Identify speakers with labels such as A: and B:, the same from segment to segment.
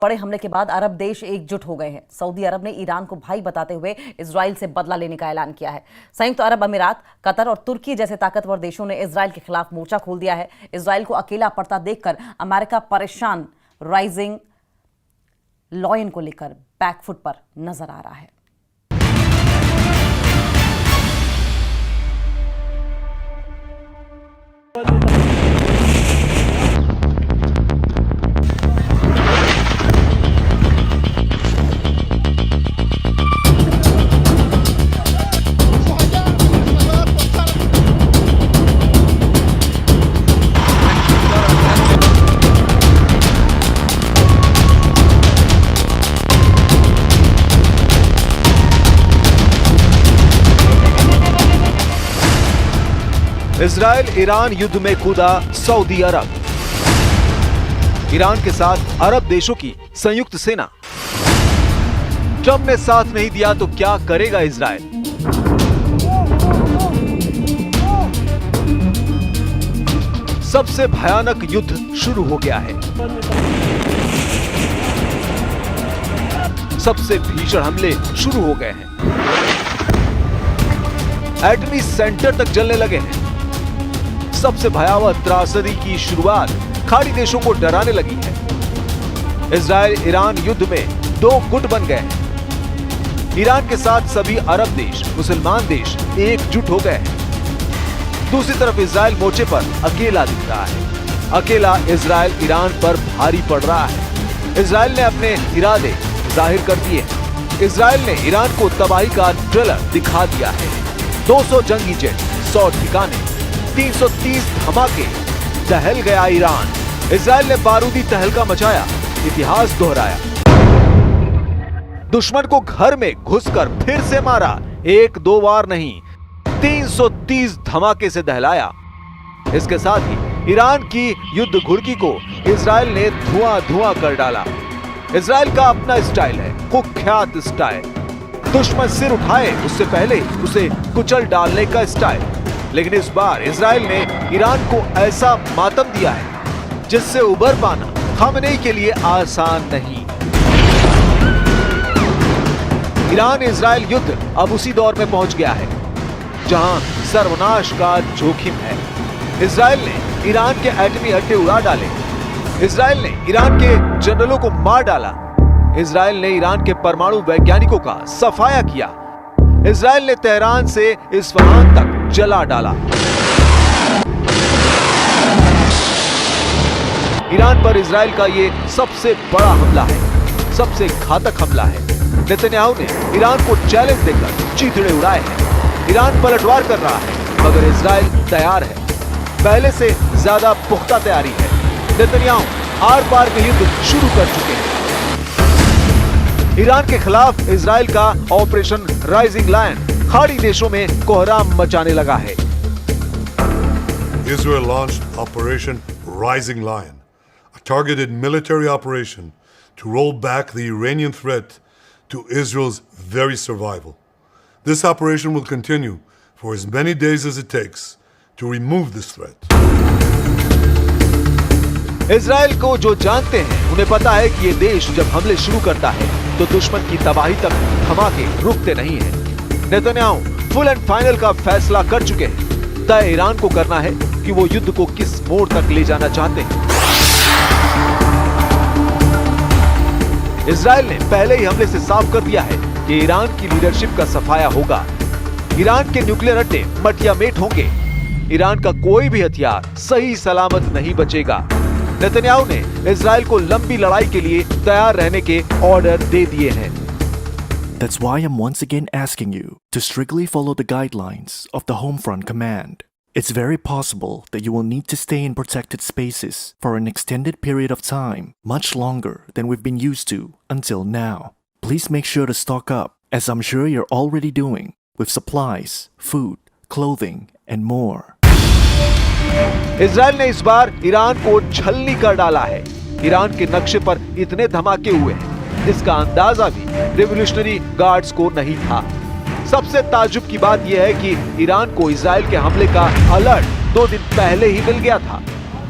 A: बड़े हमले के बाद अरब देश एकजुट हो गए हैं। सऊदी अरब ने ईरान को भाई बताते हुए इजराइल से बदला लेने का ऐलान किया है। संयुक्त अरब अमीरात, कतर और तुर्की जैसे ताकतवर देशों ने इजराइल के खिलाफ मोर्चा खोल दिया है। इजराइल को अकेला पड़ता देखकर अमेरिका परेशान राइजिंग लॉयन को लेकर बैकफुट पर नजर आ रहा है।
B: इजराइल ईरान युद्ध में कूदा सऊदी अरब। ईरान के साथ अरब देशों की संयुक्त सेना। ट्रंप ने साथ नहीं दिया तो क्या करेगा इजराइल? सबसे भयानक युद्ध शुरू हो गया है। सबसे भीषण हमले शुरू हो गए हैं। एटमी सेंटर तक जलने लगे हैं। सबसे भयावह त्रासदी की शुरुआत खाड़ी देशों को डराने लगी है। इजराइल ईरान युद्ध में दो गुट बन गए हैं। ईरान के साथ सभी अरब देश, मुसलमान देश एकजुट हो गए हैं। दूसरी तरफ इजराइल मोर्चे पर अकेला दिख रहा है। अकेला इजराइल ईरान पर भारी पड़ रहा है। इजराइल ने अपने इरादे जाहिर कर दिए हैं। इजराइल ने ईरान को तबाही का ट्रेलर दिखा दिया है। 200 जंगी जेट, 100 ठिकाने, 330 धमाके, दहल गया ईरान। इजराइल ने बारूदी तहलका मचाया, इतिहास दोहराया। दुश्मन को घर में घुसकर फिर से मारा, एक दो बार नहीं, 330 धमाके से दहलाया। इसके साथ ही ईरान की युद्ध घुड़की को इजराइल ने धुआं धुआं कर डाला। इजराइल का अपना स्टाइल है, कुख्यात स्टाइल। दुश्मन सिर उठाए उससे पहले उसे कुचल डालने का स्टाइल। लेकिन इस बार इजराइल ने ईरान को ऐसा मातम दिया है जिससे उबर पाना खामनेई के लिए आसान नहीं। ईरान इजराइल युद्ध अब उसी दौर में पहुंच गया है जहां सर्वनाश का जोखिम है। इजराइल ने ईरान के एटमी अड्डे उड़ा डाले। इजराइल ने ईरान के जनरलों को मार डाला। इजराइल ने ईरान के परमाणु वैज्ञानिकों का सफाया किया। इजराइल ने तेहरान से इस्फहान तक जला डाला। ईरान पर इजराइल का ये सबसे बड़ा हमला है, सबसे घातक हमला है। नेतन्याहू ने ईरान को चैलेंज देकर चीथड़े उड़ाए हैं। ईरान पलटवार कर रहा है, मगर इजराइल तैयार है। पहले से ज्यादा पुख्ता तैयारी है। नेतन्याहू आर पार के युद्ध शुरू कर चुके हैं। ईरान के खिलाफ इजराइल का ऑपरेशन राइजिंग लायन खाड़ी देशों में कोहराम मचाने लगा है।
C: Israel launched Operation Rising Lion, a targeted military operation to roll back the Iranian threat to Israel's very survival. This operation will continue for as many days as it takes to remove this threat.
B: Israel को जो जानते हैं उन्हें पता है कि ये देश जब हमले शुरू करता है तो दुश्मन की तबाही तक धमाके रुकते नहीं हैं। नेतन्याहू फुल एंड फाइनल का फैसला कर चुके हैं। तय ईरान को करना है कि वो युद्ध को किस मोड़ तक ले जाना चाहते हैं। इजराइल ने पहले ही हमले से साफ कर दिया है कि ईरान की लीडरशिप का सफाया होगा। ईरान के न्यूक्लियर अड्डे मटिया मेट होंगे। ईरान का कोई भी हथियार सही सलामत नहीं बचेगा। नेतन्याहू ने इजराइल को लंबी लड़ाई के लिए तैयार रहने के ऑर्डर दे दिए हैं।
D: That's why I'm once again asking you to strictly follow the guidelines of the Homefront Command. It's very possible that you will need to stay in protected spaces for an extended period of time, much longer than we've been used to until now. Please make sure to stock up, as I'm sure you're already doing, with supplies, food, clothing, and more.
B: Israel ने इस बार Iran को छलनी कर डाला है। Iran के नक्शे पर इतने धमाके हुए हैं, इसका अंदाजा भी रिवॉल्यूशनरी गार्ड्स को नहीं था। सबसे ताज्जुब की बात यह है कि ईरान को इजराइल के हमले का अलर्ट 2 दिन पहले ही मिल गया था।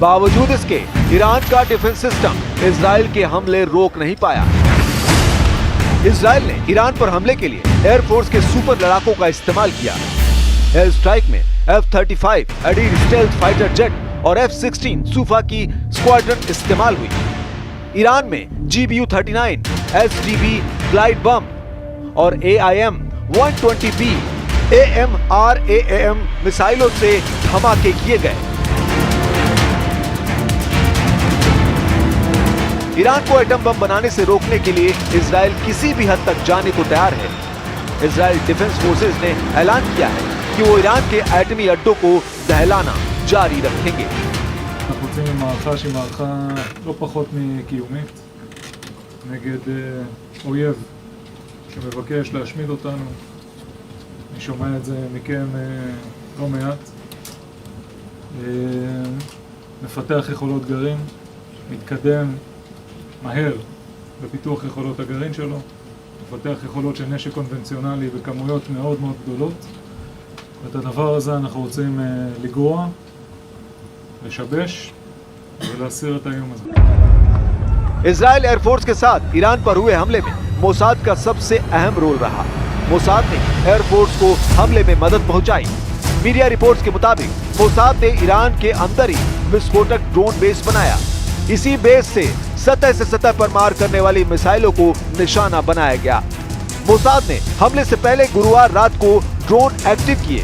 B: बावजूद इसके ईरान का डिफेंस सिस्टम इजराइल के हमले रोक नहीं पाया। इजराइल ने ईरान पर हमले के लिए एयरफोर्स के सुपर लड़ाकों का इस्तेमाल किया। एयर स्ट्राइक में F-35 aided stealth fighter jet और F-16 सूफा की स्क्वाड्रन इस्तेमाल हुई। ईरान में GBU-39 SDB ग्लाइड बम और AIM-120B AMRAAM मिसाइलों से धमाके किए गए। ईरान को एटम बम बनाने से रोकने के लिए इजराइल किसी भी हद तक जाने को तैयार है। इजराइल डिफेंस फोर्सेज ने ऐलान किया है कि वो ईरान के एटमी अड्डों को दहलाना जारी रखेंगे।
E: אנחנו יוצאים למערכה שהיא מערכה לא פחות מקיומית נגד אויב שמבקש להשמיד אותנו. אני שומע את זה מכם לא מעט. מפתח יכולות גרעין, מתקדם מהר בפיתוח יכולות הגרעין שלו, מפתח יכולות של נשק קונבנציונלי בכמויות מאוד מאוד גדולות. ואת הדבר הזה אנחנו רוצים לגרוע, לשבש ולהסיר את האיום הזה.
B: इजराइल एयरफोर्स के साथ ईरान पर हुए हमले में मोसाद का सबसे अहम रोल रहा। मोसाद ने एयरफोर्स को हमले में मदद पहुंचाई। मीडिया रिपोर्ट्स के मुताबिक मोसाद ने ईरान के अंदर ही विस्फोटक ड्रोन बेस बनाया। इसी बेस से सतह से सतह पर मार करने वाली मिसाइलों को निशाना बनाया गया। मोसाद ने हमले से पहले गुरुवार रात को ड्रोन एक्टिव किए,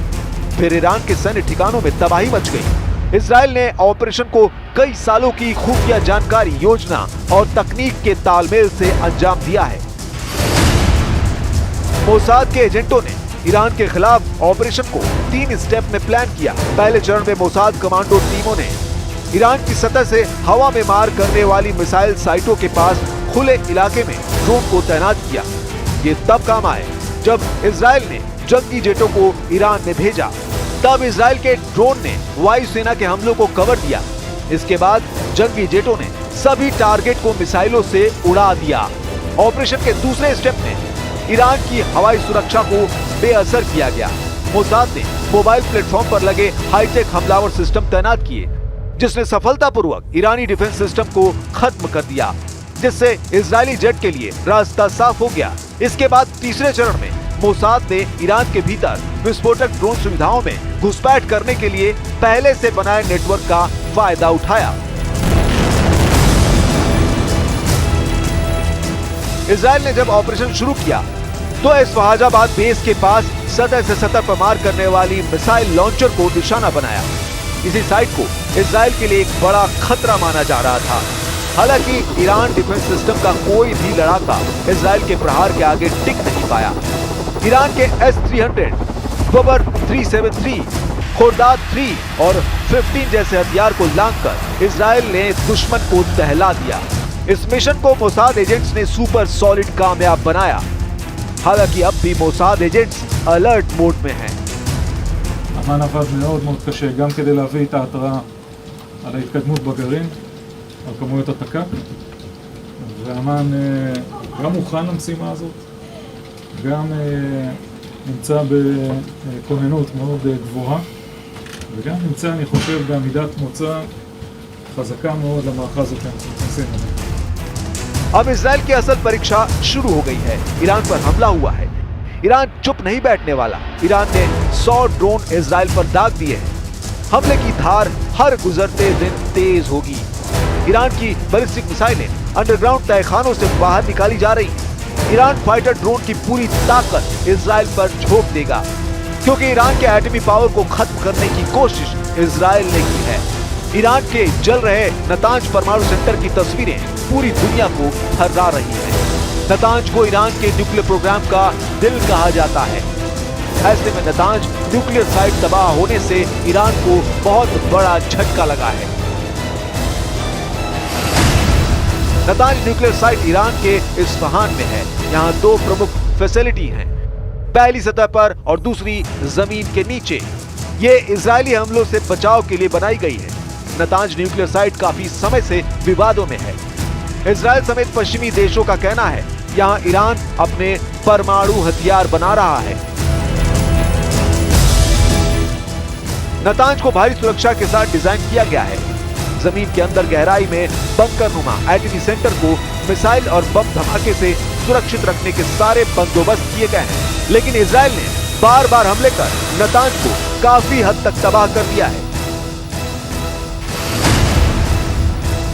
B: फिर ईरान के सैन्य ठिकानों में तबाही मच गई। इजराइल ने ऑपरेशन को कई सालों की खुफिया जानकारी, योजना और तकनीक के तालमेल से अंजाम दिया है। मोसाद के एजेंटों ने ईरान के खिलाफ ऑपरेशन को 3 स्टेप में प्लान किया। पहले चरण में मोसाद कमांडो टीमों ने ईरान की सतह से हवा में मार करने वाली मिसाइल साइटों के पास खुले इलाके में ड्रोन को तैनात किया। ये तब काम आए जब इजराइल ने जंगी जेटों को ईरान में भेजा। तब इजराइल के ड्रोन ने वायुसेना के हमलों को कवर दिया। इसके बाद जंगी जेटों ने सभी टारगेट को मिसाइलों से उड़ा दिया। ऑपरेशन के दूसरे स्टेप में ईरान की हवाई सुरक्षा को बेअसर किया गया। मोसाद ने मोबाइल प्लेटफॉर्म पर लगे हाईटेक हमलावर सिस्टम तैनात किए, जिसने सफलतापूर्वक ईरानी डिफेंस सिस्टम को खत्म कर दिया, जिससे इजरायली जेट के लिए रास्ता साफ हो गया। इसके बाद तीसरे चरण में मोसाद ने ईरान के भीतर विस्फोटक ड्रोन सुविधाओं में घुसपैठ करने के लिए पहले से बनाए नेटवर्क का फायदा उठाया। इजराइल ने जब ऑपरेशन शुरू किया तो इस्फहाजाबाद बेस के पास सतह से सतह पर मार करने वाली मिसाइल लॉन्चर को निशाना बनाया। इसी साइट को इजराइल के लिए एक बड़ा खतरा माना जा रहा था। हालांकि ईरान डिफेंस सिस्टम का कोई भी लड़ाका इजराइल के प्रहार के आगे टिक नहीं पाया। ईरान के S-300, बबर 373, खोरदाद 3 और 15 जैसे हथियार को लांघकर इजराइल ने दुश्मन को दहला दिया। इस मिशन को मोसाद एजेंट्स ने सुपर सॉलिड कामयाब बनाया। हालांकि अब भी मोसाद एजेंट्स अलर्ट मोड में हैं।
E: אמ"ן עבד מאוד מאוד קשה גם כדי להביא את ההתראה על ההתקדמות בגרעין, על כמויות התק"ק, ואמ"ן גם מוכן למשימה הזאת, גם נמצא בכוננות מאוד גבוהה, וגם נמצא, אני חושב, בעמידת מוצא חזקה מאוד למערכה הזאת שאנחנו נכנסים אליה.
B: अब इजराइल की असल परीक्षा शुरू हो गई है। ईरान पर हमला हुआ है। ईरान चुप नहीं बैठने वाला। ईरान ने 100 ड्रोन इजराइल पर दाग दिए हैं। हमले की धार हर गुजरते दिन तेज होगी। ईरान की बैलिस्टिक मिसाइलें अंडरग्राउंड तहखानों से बाहर निकाली जा रही हैं। ईरान फाइटर ड्रोन की पूरी ताकत इजराइल पर झोंक देगा, क्योंकि ईरान के एटमी पावर को खत्म करने की कोशिश इजराइल ने की है। ईरान के जल रहे नतांज परमाणु सेंटर की तस्वीरें पूरी दुनिया को हर्रा रही हैं। नतांज को ईरान के न्यूक्लियर प्रोग्राम का दिल कहा जाता है। ऐसे में नतांज न्यूक्लियर साइट तबाह होने से ईरान को बहुत बड़ा झटका लगा है। नतांज न्यूक्लियर साइट ईरान के इस्फहान में है। यहाँ 2 प्रमुख फैसिलिटी हैं, पहली सतह पर और दूसरी जमीन के नीचे। ये इजरायली हमलों से बचाव के लिए बनाई गई है। नतांज न्यूक्लियर साइट काफी समय से विवादों में है। इजरायल समेत पश्चिमी देशों का कहना है यहाँ ईरान अपने परमाणु हथियार बना रहा है। नतांज को भारी सुरक्षा के साथ डिजाइन किया गया है। जमीन के अंदर गहराई में बंकर नुमा एटमी सेंटर को मिसाइल और बम धमाके से सुरक्षित रखने के सारे बंदोबस्त किए गए हैं, लेकिन इजराइल ने बार बार हमले कर नतांज को काफी हद तक तबाह कर दिया है।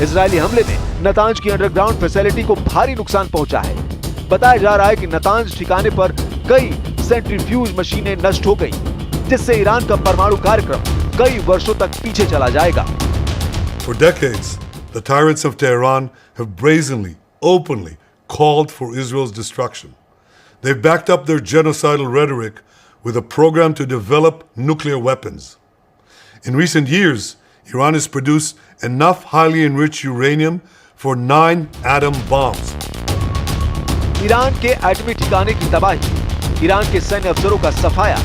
B: इजरायली हमले में नतांज की अंडरग्राउंड फैसिलिटी को भारी नुकसान पहुंचा है। बताया जा रहा है कि नतांज ठिकाने पर कई सेंट्रीफ्यूज मशीनें नष्ट हो गई, जिससे ईरान का परमाणु कार्यक्रम कई वर्षों तक पीछे चला जाएगा।
C: For decades, the tyrants of Tehran have brazenly, openly called for Israel's destruction. They've backed up their genocidal rhetoric with a program to develop nuclear weapons. In recent years, Iran has produced enough highly enriched uranium for 9 atom bombs.
B: Iran के एटमी ठिकाने की तबाही, Iran के सैन्य अफसरों का सफाया,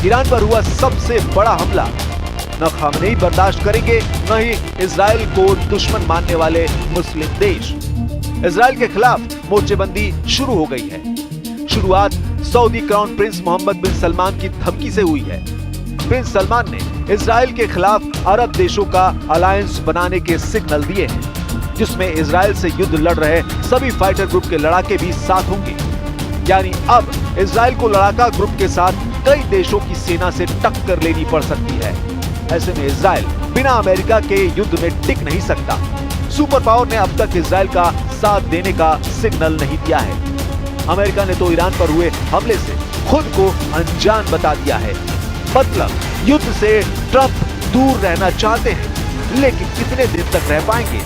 B: Iran पर हुआ सबसे बड़ा हमला। न खामनेई बर्दाश्त करेंगे, न ही इजराइल को दुश्मन मानने वाले मुस्लिम देश। इजराइल के खिलाफ मोर्चेबंदी शुरू हो गई है। शुरुआत सऊदी क्राउन प्रिंस मोहम्मद बिन सलमान की धमकी से हुई है। प्रिंस सलमान ने इजराइल के खिलाफ अरब देशों का अलायंस बनाने के सिग्नल दिए हैं, जिसमें इजराइल से युद्ध लड़ रहे सभी फाइटर ग्रुप के लड़ाके भी साथ होंगे। यानी अब इजराइल को लड़ाका ग्रुप के साथ कई देशों की सेना से टक्कर लेनी पड़ सकती है। ऐसे में इजराइल बिना अमेरिका के युद्ध में टिक नहीं सकता। सुपर पावर ने अब तक इजराइल का साथ देने का सिग्नल नहीं दिया है। अमेरिका ने तो ईरान पर हुए हमले से खुद को अनजान बता दिया है। मतलब युद्ध से ट्रंप दूर रहना चाहते हैं, लेकिन कितने दिन तक रह पाएंगे?